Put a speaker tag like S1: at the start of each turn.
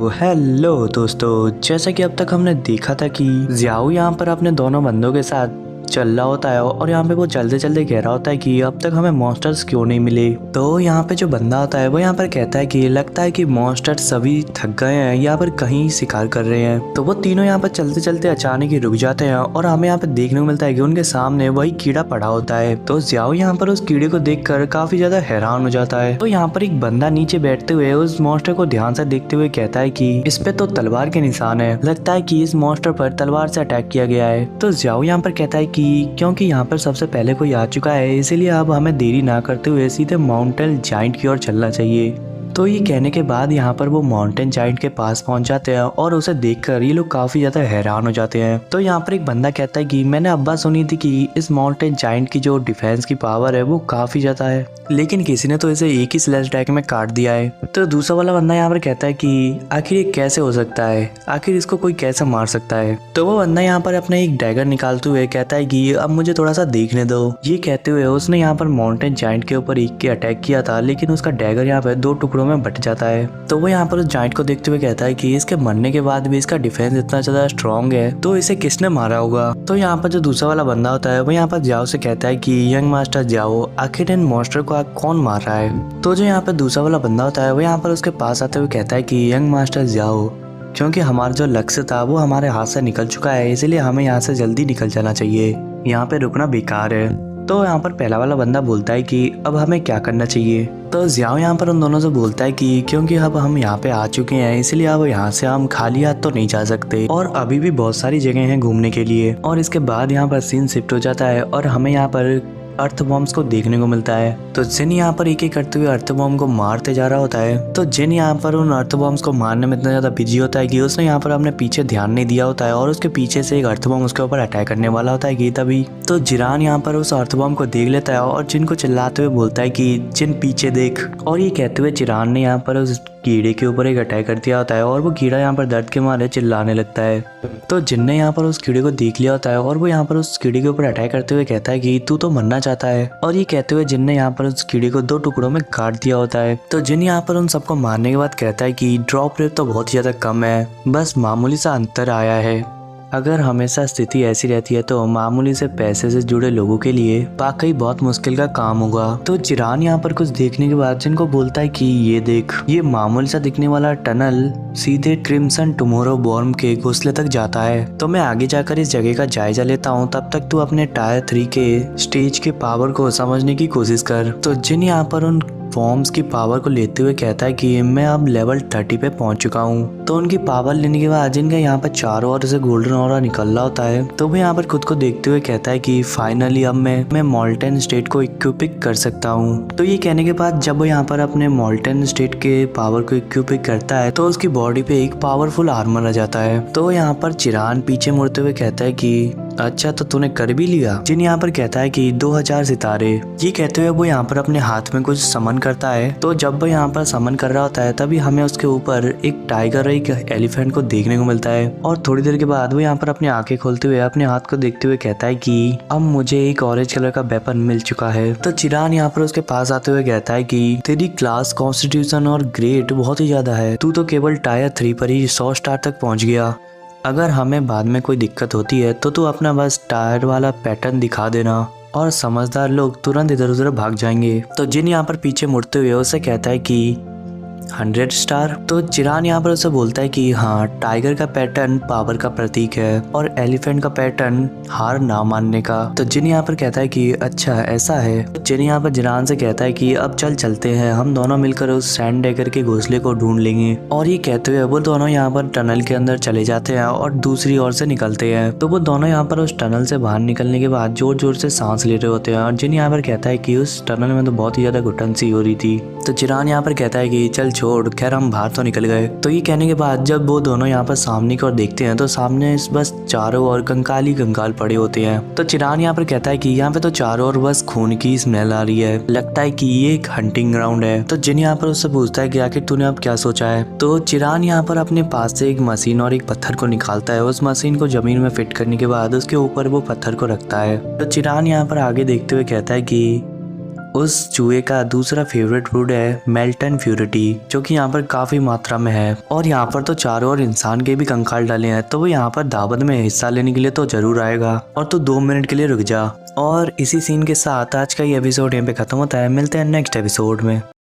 S1: Hello दोस्तों, जैसा कि अब तक हमने देखा था कि जियाओ यहाँ पर अपने दोनों बंदों के साथ चल रहा होता है और यहाँ पे वो चलते चलते कह रहा होता है कि अब तक हमें मॉन्स्टर्स क्यों नहीं मिले। तो यहाँ पे जो बंदा होता है वो यहाँ पर कहता है कि लगता है कि मॉन्स्टर्स सभी थक गए हैं, यहाँ पर कहीं शिकार कर रहे हैं। तो वो तीनों यहाँ पर चलते चलते अचानक ही रुक जाते हैं और हमें यहाँ पे देखने को मिलता है कि उनके सामने वही कीड़ा पड़ा होता है। तो जियाओ यहाँ पर उस कीड़े को देख कर काफी ज्यादा हैरान हो जाता है। तो यहाँ पर एक बंदा नीचे बैठते हुए उस मॉन्स्टर को ध्यान से देखते हुए कहता है कि इस पे तो तलवार के निशान है, लगता है कि इस मॉन्स्टर पर तलवार से अटैक किया गया है। तो जियाओ यहाँ पर कहता है कि क्योंकि यहाँ पर सबसे पहले कोई आ चुका है, इसीलिए अब हमें देरी ना करते हुए सीधे माउंटेन जाइंट की ओर चलना चाहिए। तो ये कहने के बाद यहाँ पर वो माउंटेन जाइंट के पास पहुंच जाते हैं और उसे देखकर ये लोग काफी ज्यादा हैरान हो जाते हैं। तो यहाँ पर एक बंदा कहता है कि मैंने अब्बा सुनी थी कि इस माउंटेन जाइंट की जो डिफेंस की पावर है वो काफी ज्यादा है, लेकिन किसी ने तो इसे एक ही स्लैश अटैक में काट दिया है। तो दूसरा वाला बंदा यहाँ पर कहता है कि आखिर ये कैसे हो सकता है, आखिर इसको कोई कैसे मार सकता है। तो वो बंदा यहाँ पर अपना एक डैगर निकालते हुए कहता है कि अब मुझे थोड़ा सा देखने दो। ये कहते हुए उसने यहाँ पर माउंटेन जाइंट के ऊपर एक के अटैक किया था, लेकिन उसका डैगर यहाँ पर दो टुकड़ों में बट जाता है। तो वो यहाँ पर उस जाइंट को देखते हुए कहता है कि इसके मरने के बाद भी इसका डिफेंस इतना ज्यादा स्ट्रॉन्ग है, तो इसे किसने मारा होगा। तो यहाँ पर जो दूसरा वाला बंदा होता है वो यहाँ पर जियाओ से कहता है कि यंग मास्टर जियाओ, आखिर इन मॉन्स्टर को कौन मार रहा है। तो जो यहाँ पर दूसरा वाला बंदा होता है वो यहाँ पर उसके पास आते हुए कहता है कि यंग मास्टर जियाओ, क्योंकि हमारा जो लक्ष्य था वो हमारे हाथ से निकल चुका है, इसलिए हमें यहाँ से जल्दी निकल जाना चाहिए, यहाँ पे रुकना बेकार है। तो यहाँ पर पहला वाला बंदा बोलता है कि अब हमें क्या करना चाहिए। तो जियाओ यहाँ पर उन दोनों से बोलता है कि क्योंकि अब हम यहाँ पे आ चुके हैं, इसलिए अब यहाँ से हम खाली हाथ तो नहीं जा सकते और अभी भी बहुत सारी जगह हैं घूमने के लिए। और इसके बाद यहाँ पर सीन शिफ्ट हो जाता है और हमें यहाँ पर अर्थ बॉम्ब्स को देखने को मिलता है। तो जिन यहाँ पर एक एक करते हुए अर्थ बॉम्ब को मारते जा रहा होता है। तो जिन यहाँ पर उन अर्थ बॉम्ब्स को मारने में इतना ज्यादा बिजी होता है कि उसने यहाँ पर अपने पीछे ध्यान नहीं दिया होता है और उसके पीछे से एक अर्थ बॉम्ब उसके ऊपर अटैक करने वाला होता है कि तभी तो जिरान यहाँ पर उस अर्थ बॉम्ब को देख लेता है और जिन को चिल्लाते हुए बोलता है कि जिन पीछे देख। और ये कहते हुए जिरान ने यहाँ पर उस कीड़े के ऊपर एक अटैक कर दिया होता है और वो कीड़ा यहाँ पर दर्द के मारे चिल्लाने लगता है। तो जिन ने यहाँ पर उस कीड़े को देख लिया होता है और वो यहाँ पर उस कीड़े के ऊपर अटैक करते हुए कहता है कि तू तो मरना चाहता है। और ये कहते हुए जिन ने यहाँ पर उस कीड़े को दो टुकड़ों में काट दिया होता है। तो जिन यहाँ पर उन सबको मारने के बाद कहता है कि ड्रॉप रेट तो बहुत ज्यादा कम है, बस मामूली सा अंतर आया है। अगर हमेशा स्थिति ऐसी रहती है तो मामूली से पैसे से जुड़े लोगों के लिए वाकई बहुत मुश्किल का काम होगा। तो जिरान यहाँ पर कुछ देखने के बाद जिनको बोलता है कि ये देख, ये मामूली सा दिखने वाला टनल सीधे क्रिम्सन टुमारो बॉर्म के घोंसले तक जाता है। तो मैं आगे जाकर इस जगह का जायजा लेता हूँ, तब तक तू अपने टायर 3 के स्टेज के पावर को समझने की कोशिश कर। तो जिन यहाँ पर उन फॉर्म्स की पावर को लेते हुए कहता है कि मैं अब लेवल 30 पे पहुंच चुका हूँ। तो उनकी पावर लेने के बाद जिनका यहाँ पर चारों ओर से गोल्डन ऑरा निकल रहा होता है। तो वो यहाँ पर खुद को देखते हुए कहता है कि फाइनली अब मैं मॉल्टन स्टेट को इक्विपिक कर सकता हूँ। तो ये कहने के बाद जब वो यहाँ पर अपने मॉल्टन स्टेट के पावर को इक्विपिक करता है तो उसकी बॉडी पे एक पावरफुल आर्मर आ जाता है। तो यहाँ पर चिरान पीछे मुड़ते हुए कहता है कि अच्छा, तो तूने कर भी लिया। जिन यहाँ पर कहता है कि 2000 सितारे। ये कहते हुए वो यहाँ पर अपने हाथ में कुछ समन करता है। तो जब वो यहाँ पर समन कर रहा होता है तभी हमें उसके ऊपर एक टाइगर और एक एलिफेंट को देखने को मिलता है। और थोड़ी देर के बाद वो यहाँ पर अपनी आंखें खोलते हुए अपने हाथ को देखते हुए कहता है कि अब मुझे एक ऑरेंज कलर का वेपन मिल चुका है। तो चिरान यहाँ पर उसके पास आते हुए कहता है कि तेरी क्लास, कॉन्स्टिट्यूशन और ग्रेड बहुत ही ज्यादा है, तू तो केवल टायर 3 पर ही 100 स्टार तक पहुंच गया। अगर हमें बाद में कोई दिक्कत होती है तो तू अपना बस टायर वाला पैटर्न दिखा देना और समझदार लोग तुरंत इधर उधर भाग जाएंगे। तो जिन यहाँ पर पीछे मुड़ते हुए उसे कहता है कि 100 स्टार। तो चिरान यहाँ पर उसे बोलता है कि हाँ, टाइगर का पैटर्न पावर का प्रतीक है और एलिफेंट का पैटर्न हार ना मानने का। तो जिन यहाँ पर कहता है कि अच्छा ऐसा है। तो जिन यहाँ पर जिरान से कहता है कि अब चलते हैं, हम दोनों मिलकर उस सैंड डैगर के घोंसले को ढूंढ लेंगे। और ये कहते हुए वो दोनों यहाँ पर टनल के अंदर चले जाते हैं और दूसरी ओर से निकलते हैं। तो वो दोनों यहाँ पर उस टनल से बाहर निकलने के बाद जोर जोर से सांस ले रहे होते हैं और जिन यहाँ पर कहता है कि उस टनल में तो बहुत ही ज्यादा घुटन सी हो रही थी। तो चिरान यहाँ पर कहता है कि चल छोड़, खैर हम बाहर तो निकल गए। तो ये कहने के बाद जब वो दोनों यहाँ पर सामने की ओर देखते हैं तो सामने बस चारों ओर कंकाल ही कंकाल पड़े होते हैं। तो चिरान यहाँ पर कहता है कि यहाँ पे तो चारों ओर बस खून की स्मेल आ रही है, लगता है कि ये एक हंटिंग ग्राउंड है। तो जिन यहाँ पर उससे पूछता है कि आखिर तूने अब क्या सोचा है। तो चिरान यहाँ पर अपने पास से एक मशीन और एक पत्थर को निकालता है। उस मशीन को जमीन में फिट करने के बाद उसके ऊपर वो पत्थर को रखता है। तो चिरान यहाँ पर आगे देखते हुए कहता है कि उस चूहे का दूसरा फेवरेट फूड है मेल्टन फ्यूरिटी, जो कि यहाँ पर काफी मात्रा में है। और यहाँ पर तो चारों ओर इंसान के भी कंकाल डाले हैं, तो वो यहाँ पर दावत में हिस्सा लेने के लिए तो जरूर आएगा। और तो 2 मिनट के लिए रुक जा। और इसी सीन के साथ आज का ये एपिसोड यहाँ पे खत्म होता है। मिलते हैं नेक्स्ट एपिसोड में।